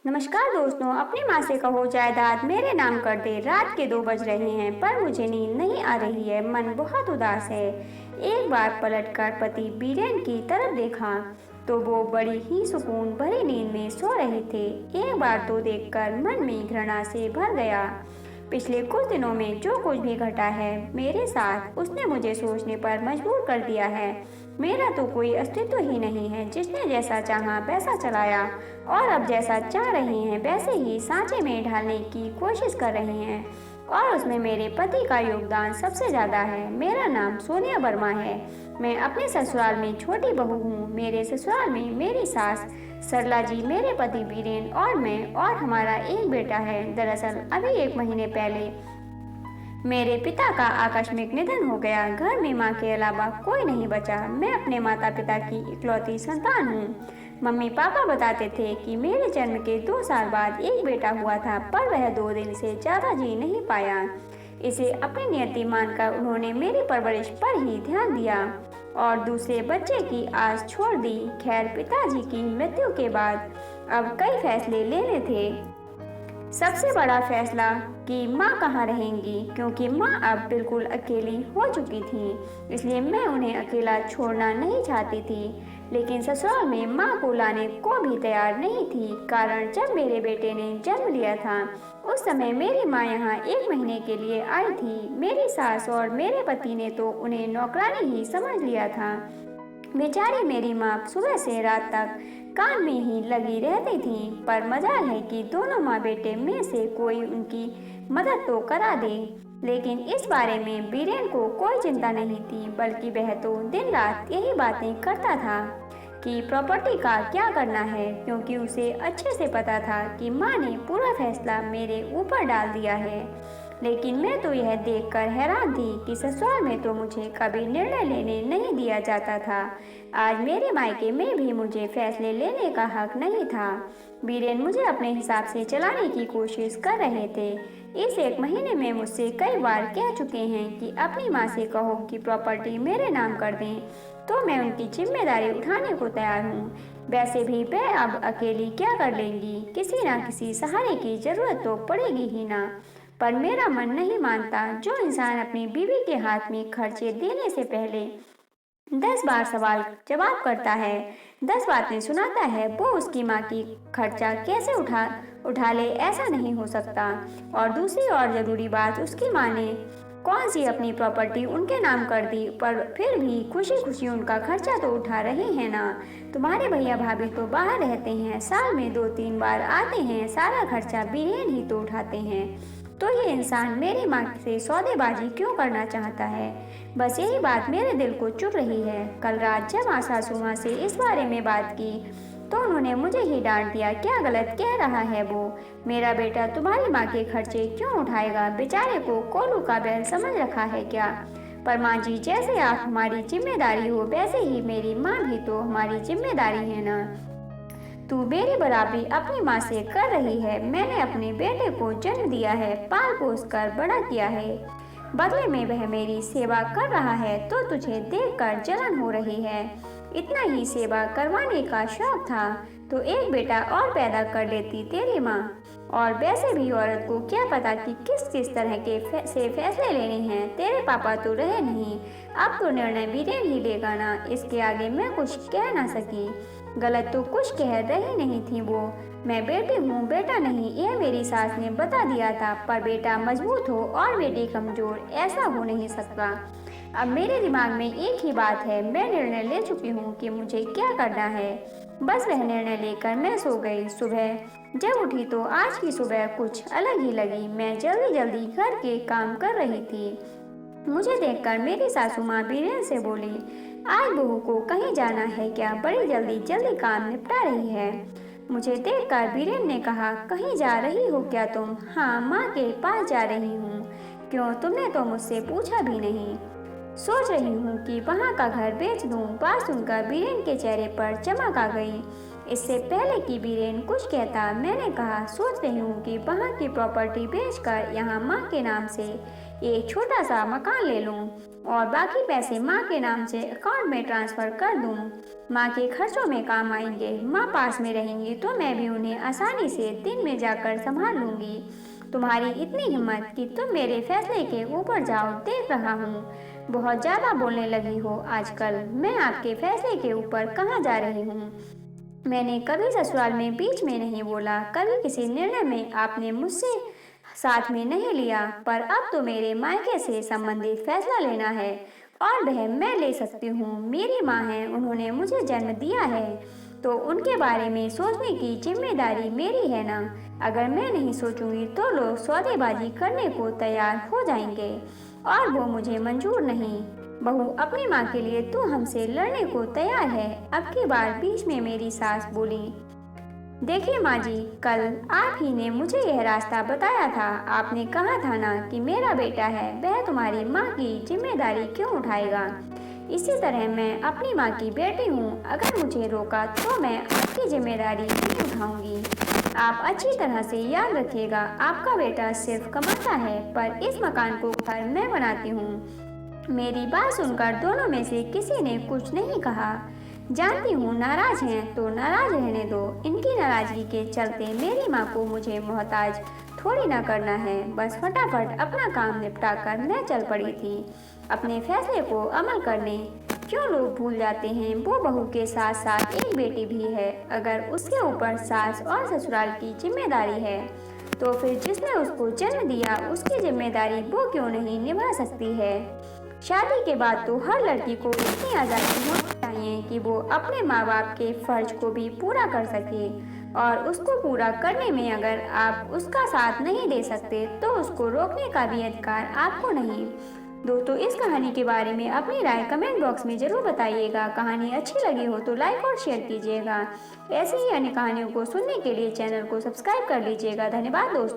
नमस्कार दोस्तों, अपनी माँ से कहो जायदाद मेरे नाम कर दे। रात के 2 बज रहे हैं पर मुझे नींद नहीं आ रही है। मन बहुत उदास है। एक बार पलटकर पति बीरेन की तरफ देखा तो वो बड़ी ही सुकून भरी नींद में सो रहे थे। एक बार तो देखकर मन में घृणा से भर गया। पिछले कुछ दिनों में जो कुछ भी घटा है मेरे साथ, उसने मुझे सोचने पर मजबूर कर दिया है। मेरा तो कोई अस्तित्व ही नहीं है। जिसने जैसा चाहा वैसा चलाया और अब जैसा चाह रहे हैं वैसे ही सांचे में ढालने की कोशिश कर रहे हैं, और उसमें मेरे पति का योगदान सबसे ज़्यादा है। मेरा नाम सोनिया वर्मा है। मैं अपने ससुराल में छोटी बहू हूँ। मेरे ससुराल में मेरी सास सरला जी, मेरे पति बीरेन और मैं और हमारा एक बेटा है। दरअसल अभी 1 महीने पहले मेरे पिता का आकस्मिक निधन हो गया। घर में माँ के अलावा कोई नहीं बचा। मैं अपने माता पिता की इकलौती संतान हूँ। मम्मी पापा बताते थे कि मेरे जन्म के 2 साल बाद एक बेटा हुआ था, पर वह 2 दिन से ज़्यादा जी नहीं पाया। इसे अपनी नियति मानकर उन्होंने मेरी परवरिश पर ही ध्यान दिया और दूसरे बच्चे की आस छोड़ दी। खैर, पिताजी की मृत्यु के बाद अब कई फैसले लेने थे। सबसे बड़ा फैसला कि माँ कहाँ रहेंगी, क्योंकि माँ अब बिल्कुल अकेली हो चुकी थी। इसलिए मैं उन्हें अकेला छोड़ना नहीं चाहती थी। लेकिन ससुराल में माँ को लाने को भी तैयार नहीं थी। कारण जब मेरे बेटे ने जन्म लिया था उस समय मेरी माँ यहाँ 1 महीने के लिए आई थी। मेरी सास और मेरे पति ने तो उन्हें नौकरानी ही समझ लिया था। बेचारी मेरी माँ सुबह से रात तक काम में ही लगी रहती थी, पर मजाल है कि दोनों माँ बेटे में से कोई उनकी मदद तो करा दे। लेकिन इस बारे में बीरेन को कोई चिंता नहीं थी, बल्कि वह तो दिन रात यही बातें करता था कि प्रॉपर्टी का क्या करना है, क्योंकि उसे अच्छे से पता था कि माँ ने पूरा फैसला मेरे ऊपर डाल दिया है। लेकिन मैं तो यह देखकर हैरान थी कि ससुराल में तो मुझे कभी निर्णय लेने नहीं दिया जाता था। आज मेरे मायके में भी मुझे फैसले लेने का हक नहीं था। बीरेन मुझे अपने हिसाब से चलाने की कोशिश कर रहे थे। इस 1 महीने में मुझसे कई बार कह चुके हैं कि अपनी माँ से कहो कि प्रॉपर्टी मेरे नाम कर दें, तो मैं उनकी जिम्मेदारी उठाने को तैयार हूँ। वैसे भी वह अब अकेली क्या कर लेंगी, किसी ना किसी सहारे की जरूरत तो पड़ेगी ही ना। पर मेरा मन नहीं मानता। जो इंसान अपनी बीवी के हाथ में खर्चे देने से पहले 10 बार सवाल जवाब करता है, 10 बातें सुनाता है, वो उसकी माँ की खर्चा कैसे उठा ले, ऐसा नहीं हो सकता। और दूसरी और ज़रूरी बात, उसकी माँ ने कौन सी अपनी प्रॉपर्टी उनके नाम कर दी, पर फिर भी खुशी खुशी उनका खर्चा तो उठा रहे हैं ना। तुम्हारे भैया भाभी तो बाहर रहते हैं, साल में 2-3 बार आते हैं, सारा खर्चा बीरेन ही तो उठाते हैं। तो ये इंसान मेरी माँ से सौदेबाजी क्यों करना चाहता है? बस यही बात मेरे दिल को चुभ रही है। कल रात जब माँ सासू माँ से इस बारे में बात की तो उन्होंने मुझे ही डांट दिया। क्या गलत कह रहा है वो? मेरा बेटा तुम्हारी माँ के खर्चे क्यों उठाएगा? बेचारे को कोलू का बैल समझ रखा है क्या? पर माँ जी, जैसे आप हमारी जिम्मेदारी हो वैसे ही मेरी माँ भी तो हमारी जिम्मेदारी है ना। तू मेरी बराबरी अपनी माँ से कर रही है। मैंने अपने बेटे को जन्म दिया है, पाल पोस कर बड़ा किया है, बदले में वह मेरी सेवा कर रहा है, तो तुझे देखकर जलन हो रही है। इतना ही सेवा करवाने का शौक था तो एक बेटा और पैदा कर लेती तेरी माँ। और वैसे भी औरत को क्या पता कि किस किस तरह के से फैसले लेने हैं। तेरे पापा तो रहे नहीं, अब तो निर्णय बीरेन ही लेगा ना। इसके आगे मैं कुछ कह ना सकी। गलत तो कुछ कह रही नहीं थी वो। मैं बेटी हूँ, बेटा नहीं, यह मेरी सास ने बता दिया था। पर बेटा मजबूत हो और बेटी कमजोर, ऐसा हो नहीं सकता। अब मेरे दिमाग में एक ही बात है। मैं निर्णय ले चुकी हूँ कि मुझे क्या करना है। बस वह निर्णय लेकर मैं सो गई। सुबह जब उठी तो आज की सुबह कुछ अलग ही लगी। मैं जल्दी जल्दी घर के काम कर रही थी। मुझे देखकर मेरी सासू माँ बीरेन से बोली, आज बहू को कहीं जाना है क्या? बड़ी जल्दी जल्दी काम निपटा रही है। मुझे देखकर बीरेन ने कहा, कहीं जा रही हो क्या तुम? हाँ, माँ के पास जा रही हूँ। क्यों, तुमने तो मुझसे पूछा भी नहीं। सोच रही हूँ कि वहाँ का घर बेच दूँ। बात सुनकर बीरेन के चेहरे पर चमक आ गई। इससे पहले कि बीरेन कुछ कहता, मैंने कहा, सोच रही हूँ कि वहाँ की प्रॉपर्टी बेचकर यहाँ माँ के नाम से एक छोटा सा मकान ले लूँ और बाकी पैसे माँ के नाम से अकाउंट में ट्रांसफ़र कर दूँ। माँ के खर्चों में काम आएंगे। माँ पास में रहेंगी तो मैं भी उन्हें आसानी से दिन में जाकर संभाल लूंगी। तुम्हारी इतनी हिम्मत कि तुम मेरे फैसले के ऊपर जाओ, देख रहा हूँ। बहुत ज्यादा बोलने लगी हो आजकल। मैं आपके फैसले के ऊपर कहाँ जा रही हूँ? मैंने कभी ससुराल में बीच में नहीं बोला, कभी किसी निर्णय में आपने मुझसे साथ में नहीं लिया, पर अब तो मेरे मायके से संबंधित फैसला लेना है और वह मैं ले सकती हूँ। मेरी माँ है, उन्होंने मुझे जन्म दिया है, तो उनके बारे में सोचने की जिम्मेदारी मेरी है ना। अगर मैं नहीं सोचूंगी तो लोग सौदेबाजी करने को तैयार हो जाएंगे और वो मुझे मंजूर नहीं। बहू, अपनी माँ के लिए तू हमसे लड़ने को तैयार है? अब की बार बीच में मेरी सास बोली। देखिए माँ जी, कल आप ही ने मुझे यह रास्ता बताया था। आपने कहा था ना कि मेरा बेटा है, वह तुम्हारी माँ की जिम्मेदारी क्यों उठाएगा। इसी तरह मैं अपनी माँ की बेटी हूँ। अगर मुझे रोका तो मैं आपकी जिम्मेदारी नहीं उठाऊंगी। आप अच्छी तरह से याद रखिएगा, आपका बेटा सिर्फ कमाता है, पर इस मकान को घर मैं बनाती हूँ। मेरी बात सुनकर दोनों में से किसी ने कुछ नहीं कहा। जानती हूँ नाराज हैं तो नाराज रहने दो। इनकी नाराजगी के चलते मेरी माँ को मुझे मोहताज थोड़ी ना करना है। बस फटाफट अपना काम निपटा कर मैं चल पड़ी थी अपने फैसले को अमल करने। क्यों लोग भूल जाते हैं, वो बहू के साथ साथ एक बेटी भी है। अगर उसके ऊपर सास और ससुराल की जिम्मेदारी है तो फिर जिसने उसको जन्म दिया उसकी जिम्मेदारी वो क्यों नहीं निभा सकती है। शादी के बाद तो हर लड़की को इतनी आज़ादी होनी चाहिए कि वो अपने माँ बाप के फर्ज को भी पूरा कर सके, और उसको पूरा करने में अगर आप उसका साथ नहीं दे सकते तो उसको रोकने का भी अधिकार आपको नहीं। दोस्तों, इस कहानी के बारे में अपनी राय कमेंट बॉक्स में जरूर बताइएगा। कहानी अच्छी लगी हो तो लाइक और शेयर कीजिएगा। ऐसी ही अन्य कहानियों को सुनने के लिए चैनल को सब्सक्राइब कर लीजिएगा। धन्यवाद दोस्तों।